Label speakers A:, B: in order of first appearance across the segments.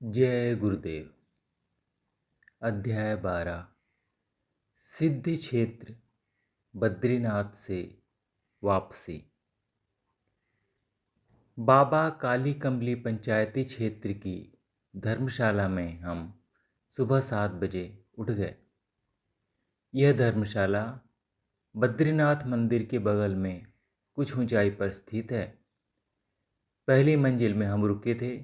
A: जय गुरुदेव। अध्याय 12। सिद्धि क्षेत्र बद्रीनाथ से वापसी। बाबा काली कमली पंचायती क्षेत्र की धर्मशाला में हम सुबह 7 बजे उठ गए। यह धर्मशाला बद्रीनाथ मंदिर के बगल में कुछ ऊंचाई पर स्थित है। पहली मंजिल में हम रुके थे,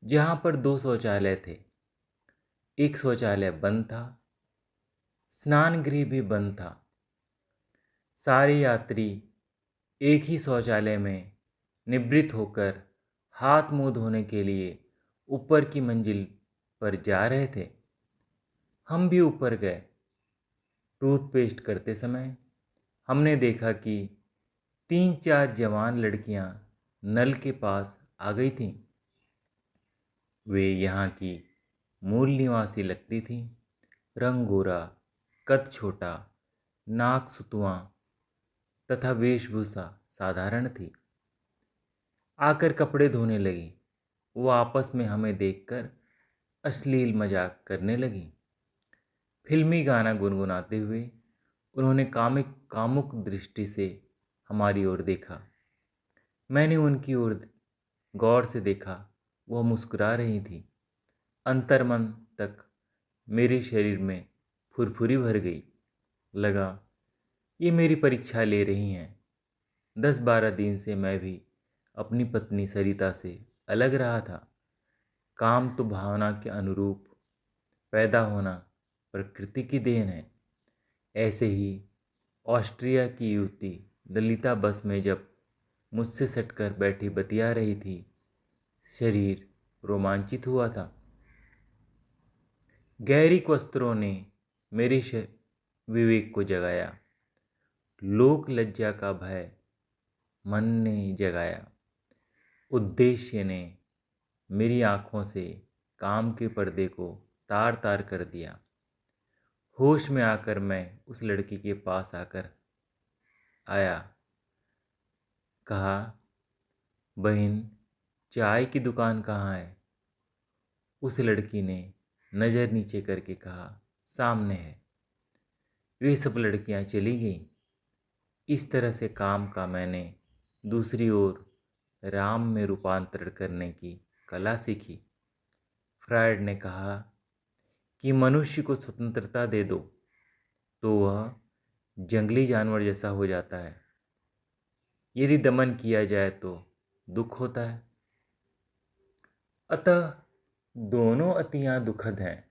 A: जहाँ पर 2 शौचालय थे। एक शौचालय बंद था, स्नान गृह भी बंद था। सारे यात्री एक ही शौचालय में निवृत्त होकर हाथ मुंह धोने के लिए ऊपर की मंजिल पर जा रहे थे। हम भी ऊपर गए। टूथपेस्ट करते समय हमने देखा कि 3-4 जवान लड़कियां नल के पास आ गई थीं। वे यहाँ की मूल निवासी लगती थीं। रंग गोरा, कद छोटा, नाक सुतवां तथा वेशभूषा साधारण थी। आकर कपड़े धोने लगी। वो आपस में हमें देखकर अश्लील मजाक करने लगी। फिल्मी गाना गुनगुनाते हुए उन्होंने कामुक दृष्टि से हमारी ओर देखा। मैंने उनकी ओर गौर से देखा। वह मुस्कुरा रही थी। अंतर्मन तक मेरे शरीर में फुरफुरी भर गई। लगा ये मेरी परीक्षा ले रही हैं। 10-12 दिन से मैं भी अपनी पत्नी सरिता से अलग रहा था। काम तो भावना के अनुरूप पैदा होना प्रकृति की देन है। ऐसे ही ऑस्ट्रिया की युवती ललिता बस में जब मुझसे सटकर बैठी बतिया रही थी, शरीर रोमांचित हुआ था। गैरिक वस्त्रों ने मेरे विवेक को जगाया। लोक लज्जा का भय मन ने जगाया। उद्देश्य ने मेरी आंखों से काम के पर्दे को तार तार कर दिया। होश में आकर मैं उस लड़की के पास आया। कहा, बहन, चाय की दुकान कहाँ है? उस लड़की ने नज़र नीचे करके कहा, सामने है। वे सब लड़कियां चली गईं। इस तरह से काम का मैंने दूसरी ओर राम में रूपांतरण करने की कला सीखी। फ्रायड ने कहा कि मनुष्य को स्वतंत्रता दे दो तो वह जंगली जानवर जैसा हो जाता है। यदि दमन किया जाए तो दुख होता है। अतः दोनों अतियां दुखद हैं।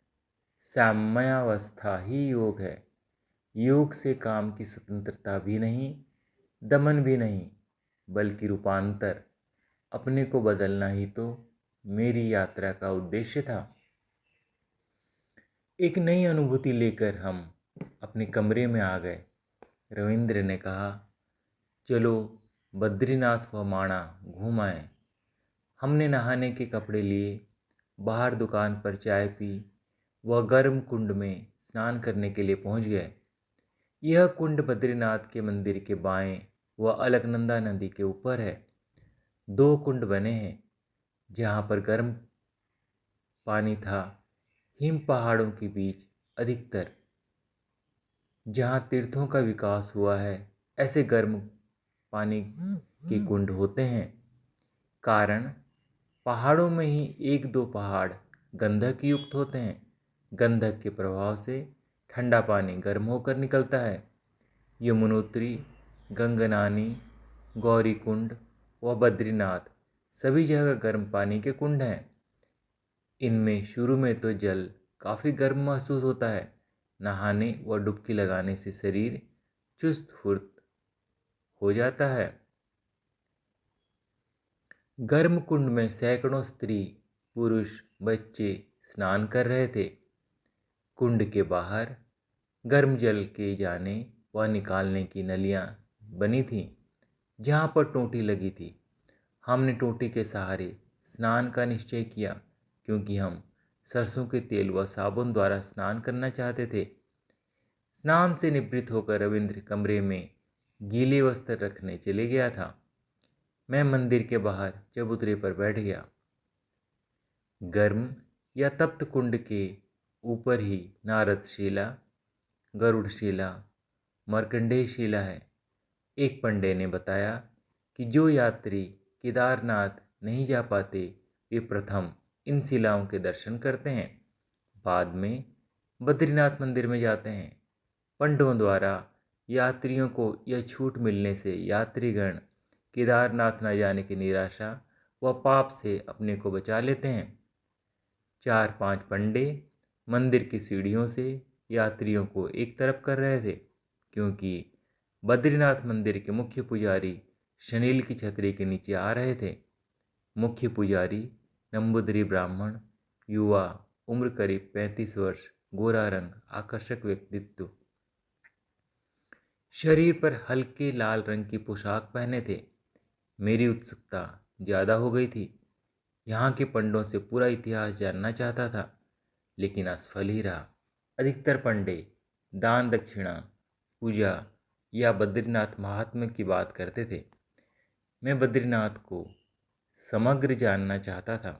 A: साम्यावस्था ही योग है। योग से काम की स्वतंत्रता भी नहीं, दमन भी नहीं, बल्कि रूपांतर, अपने को बदलना ही तो मेरी यात्रा का उद्देश्य था। एक नई अनुभूति लेकर हम अपने कमरे में आ गए। रविंद्र ने कहा, चलो बद्रीनाथ व माणा घूम आए। हमने नहाने के कपड़े लिए, बाहर दुकान पर चाय पी व गर्म कुंड में स्नान करने के लिए पहुंच गए। यह कुंड बद्रीनाथ के मंदिर के बाएं व अलकनंदा नदी के ऊपर है। 2 कुंड बने हैं। जहाँ पर गर्म पानी था, हिम पहाड़ों के बीच अधिकतर जहाँ तीर्थों का विकास हुआ है, ऐसे गर्म पानी के कुंड होते हैं। कारण पहाड़ों में ही 1-2 पहाड़ गंधक युक्त होते हैं। गंधक के प्रभाव से ठंडा पानी गर्म होकर निकलता है। यमुनोत्री, गंगनानी, गौरीकुंड व बद्रीनाथ सभी जगह गर्म पानी के कुंड हैं। इनमें शुरू में तो जल काफ़ी गर्म महसूस होता है। नहाने व डुबकी लगाने से शरीर चुस्त फुर्त हो जाता है। गर्म कुंड में सैकड़ों स्त्री, पुरुष, बच्चे स्नान कर रहे थे। कुंड के बाहर गर्म जल के जाने व निकालने की नलियां बनी थीं, जहाँ पर टोंटी लगी थी। हमने टोंटी के सहारे स्नान का निश्चय किया, क्योंकि हम सरसों के तेल व साबुन द्वारा स्नान करना चाहते थे। स्नान से निवृत्त होकर रविंद्र कमरे में गीले वस्त्र रखने चले गया था। मैं मंदिर के बाहर चबूतरे पर बैठ गया। गर्म या तप्त कुंड के ऊपर ही नारद शिला, गरुड़ शिला, मार्कंडेय शिला है। एक पंडे ने बताया कि जो यात्री केदारनाथ नहीं जा पाते वे प्रथम इन शिलाओं के दर्शन करते हैं, बाद में बद्रीनाथ मंदिर में जाते हैं। पंडों द्वारा यात्रियों को यह छूट मिलने से यात्रीगण केदारनाथ न जाने की निराशा व पाप से अपने को बचा लेते हैं। 4-5 पंडे मंदिर की सीढ़ियों से यात्रियों को एक तरफ कर रहे थे, क्योंकि बद्रीनाथ मंदिर के मुख्य पुजारी शनील की छतरी के नीचे आ रहे थे। मुख्य पुजारी नंबूदरी ब्राह्मण, युवा, उम्र करीब 35 वर्ष, गोरा रंग, आकर्षक व्यक्तित्व, शरीर पर हल्के लाल रंग की पोशाक पहने थे। मेरी उत्सुकता ज़्यादा हो गई थी। यहाँ के पंडों से पूरा इतिहास जानना चाहता था, लेकिन असफल ही रहा। अधिकतर पंडे दान दक्षिणा, पूजा या बद्रीनाथ महात्म्य की बात करते थे। मैं बद्रीनाथ को समग्र जानना चाहता था।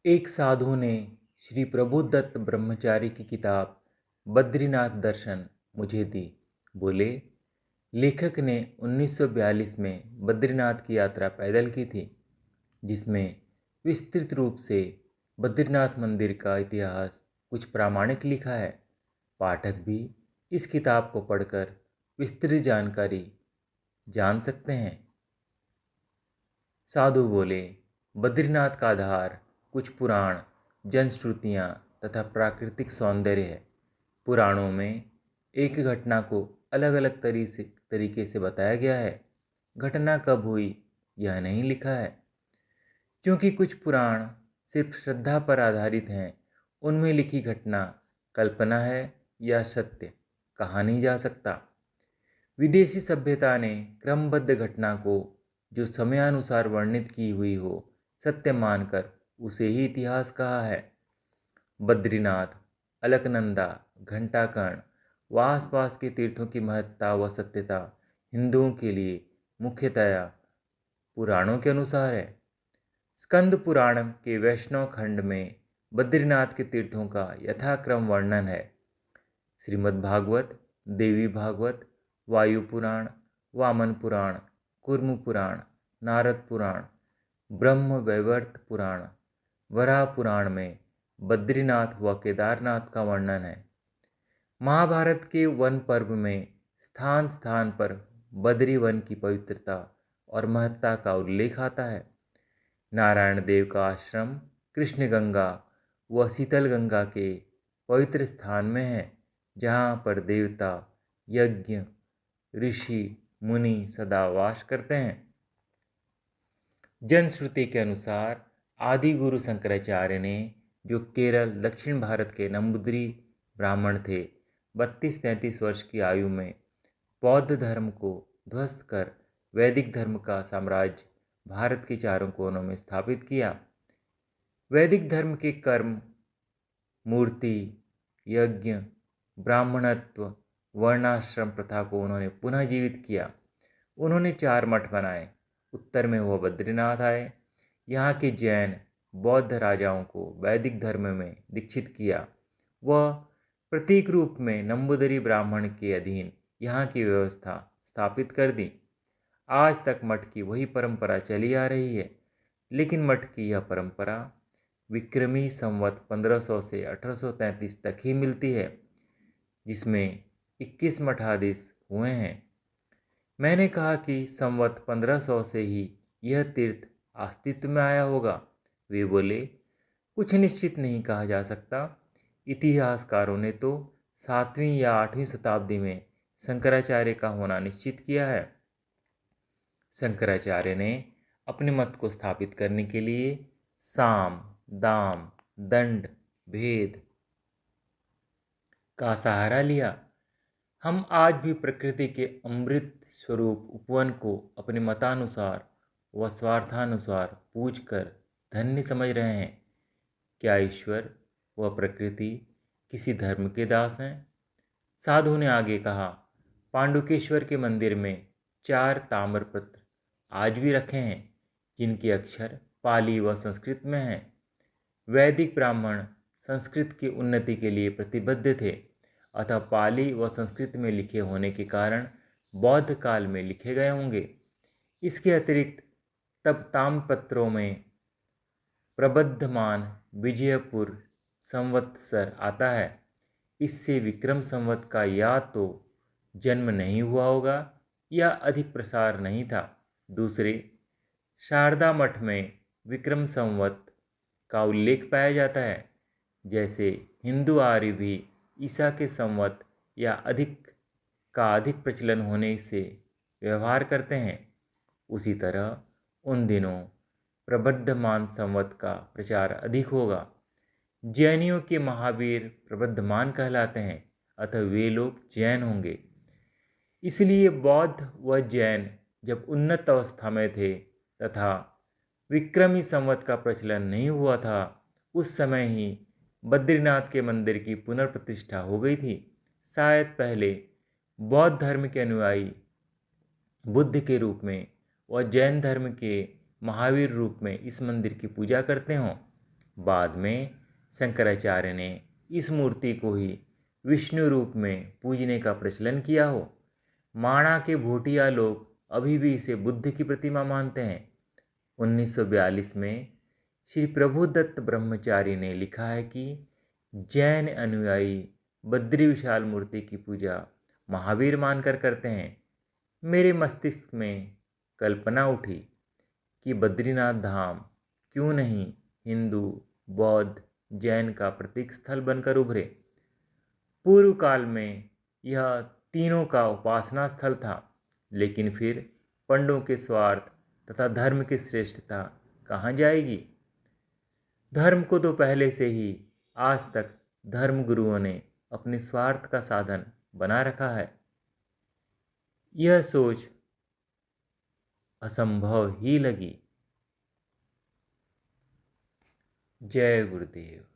A: एक साधु ने श्री प्रभुदत्त ब्रह्मचारी की किताब बद्रीनाथ दर्शन मुझे दी। बोले, लेखक ने 1942 में बद्रीनाथ की यात्रा पैदल की थी, जिसमें विस्तृत रूप से बद्रीनाथ मंदिर का इतिहास कुछ प्रामाणिक लिखा है। पाठक भी इस किताब को पढ़कर विस्तृत जानकारी जान सकते हैं। साधु बोले, बद्रीनाथ का आधार कुछ पुराण, जनश्रुतियाँ तथा प्राकृतिक सौंदर्य है। पुराणों में एक घटना को अलग अलग तरीके से बताया गया है। घटना कब हुई यह नहीं लिखा है। क्योंकि कुछ पुराण सिर्फ श्रद्धा पर आधारित हैं, उनमें लिखी घटना कल्पना है या सत्य कहा नहीं जा सकता। विदेशी सभ्यता ने क्रमबद्ध घटना को जो समयानुसार वर्णित की हुई हो सत्य मानकर उसे ही इतिहास कहा है। बद्रीनाथ, अलकनंदा, घंटाकर्ण व आसपास के तीर्थों की महत्ता व सत्यता हिंदुओं के लिए मुख्यतया पुराणों के अनुसार है। स्कंद पुराण के वैष्णव खंड में बद्रीनाथ के तीर्थों का यथाक्रम वर्णन है। श्रीमद् भागवत, देवी भागवत, वायु पुराण, वामन पुराण, कूर्म पुराण, नारद पुराण, ब्रह्म वैवर्त पुराण, वराह पुराण में बद्रीनाथ व केदारनाथ का वर्णन है। महाभारत के वन पर्व में स्थान स्थान पर बद्री वन की पवित्रता और महत्ता का उल्लेख आता है। नारायण देव का आश्रम कृष्ण गंगा व शीतल गंगा के पवित्र स्थान में है, जहाँ पर देवता, यज्ञ, ऋषि, मुनि सदा वास करते हैं। जनश्रुति के अनुसार आदि गुरु शंकराचार्य ने, जो केरल दक्षिण भारत के नंबूदरी ब्राह्मण थे, 32-33 वर्ष की आयु में बौद्ध धर्म को ध्वस्त कर वैदिक धर्म का साम्राज्य भारत के चारों कोनों में स्थापित किया। वैदिक धर्म के कर्म, मूर्ति, यज्ञ, ब्राह्मणत्व, वर्णाश्रम प्रथा को उन्होंने पुनः जीवित किया। उन्होंने 4 मठ बनाए। उत्तर में वह बद्रीनाथ आए। यहाँ के जैन बौद्ध राजाओं को वैदिक धर्म में दीक्षित किया। वह प्रतीक रूप में नंबूदरी ब्राह्मण के अधीन यहाँ की व्यवस्था स्थापित कर दी। आज तक मठ की वही परंपरा चली आ रही है, लेकिन मठ की यह परंपरा विक्रमी संवत 1500 से 1833 तक ही मिलती है, जिसमें 21 मठाधीश हुए हैं। मैंने कहा कि संवत 1500 से ही यह तीर्थ अस्तित्व में आया होगा। वे बोले, कुछ निश्चित नहीं कहा जा सकता। इतिहासकारों ने तो 7वीं या 8वीं शताब्दी में शंकराचार्य का होना निश्चित किया है। शंकराचार्य ने अपने मत को स्थापित करने के लिए साम, दाम, दंड, भेद का सहारा लिया। हम आज भी प्रकृति के अमृत स्वरूप उपवन को अपने मतानुसार व स्वार्थानुसार पूजकर धन्य समझ रहे हैं। क्या ईश्वर व प्रकृति किसी धर्म के दास हैं? साधु ने आगे कहा, पांडुकेश्वर के मंदिर में 4 ताम्रपत्र आज भी रखे हैं, जिनके अक्षर पाली व संस्कृत में हैं। वैदिक ब्राह्मण संस्कृत की उन्नति के लिए प्रतिबद्ध थे, अतः पाली व संस्कृत में लिखे होने के कारण बौद्ध काल में लिखे गए होंगे। इसके अतिरिक्त तब ताम्रपत्रों में प्रबद्धमान विजयपुर संवत्सर आता है। इससे विक्रम संवत का या तो जन्म नहीं हुआ होगा या अधिक प्रसार नहीं था। दूसरे, शारदा मठ में विक्रम संवत का उल्लेख पाया जाता है। जैसे हिंदू आर्य भी ईसा के संवत या अधिक प्रचलन होने से व्यवहार करते हैं, उसी तरह उन दिनों प्रबद्धमान संवत का प्रचार अधिक होगा। जैनियों के महावीर प्रबद्धमान कहलाते हैं, अतः वे लोग जैन होंगे। इसलिए बौद्ध व जैन जब उन्नत अवस्था में थे तथा विक्रमी संवत का प्रचलन नहीं हुआ था, उस समय ही बद्रीनाथ के मंदिर की पुनर्प्रतिष्ठा हो गई थी। शायद पहले बौद्ध धर्म के अनुयायी बुद्ध के रूप में व जैन धर्म के महावीर रूप में इस मंदिर की पूजा करते हों। बाद में शंकराचार्य ने इस मूर्ति को ही विष्णु रूप में पूजने का प्रचलन किया हो। माणा के भोटिया लोग अभी भी इसे बुद्ध की प्रतिमा मानते हैं। 1942 में श्री प्रभुदत्त ब्रह्मचारी ने लिखा है कि जैन अनुयायी बद्री विशाल मूर्ति की पूजा महावीर मानकर करते हैं। मेरे मस्तिष्क में कल्पना उठी कि बद्रीनाथ धाम क्यों नहीं हिंदू, बौद्ध, जैन का प्रतीक स्थल बनकर उभरे। पूर्व काल में यह तीनों का उपासना स्थल था, लेकिन फिर पंडों के स्वार्थ तथा धर्म की श्रेष्ठता कहाँ जाएगी। धर्म को तो पहले से ही आज तक धर्म गुरुओं ने अपने स्वार्थ का साधन बना रखा है। यह सोच असंभव ही लगी। जय गुरुदेव।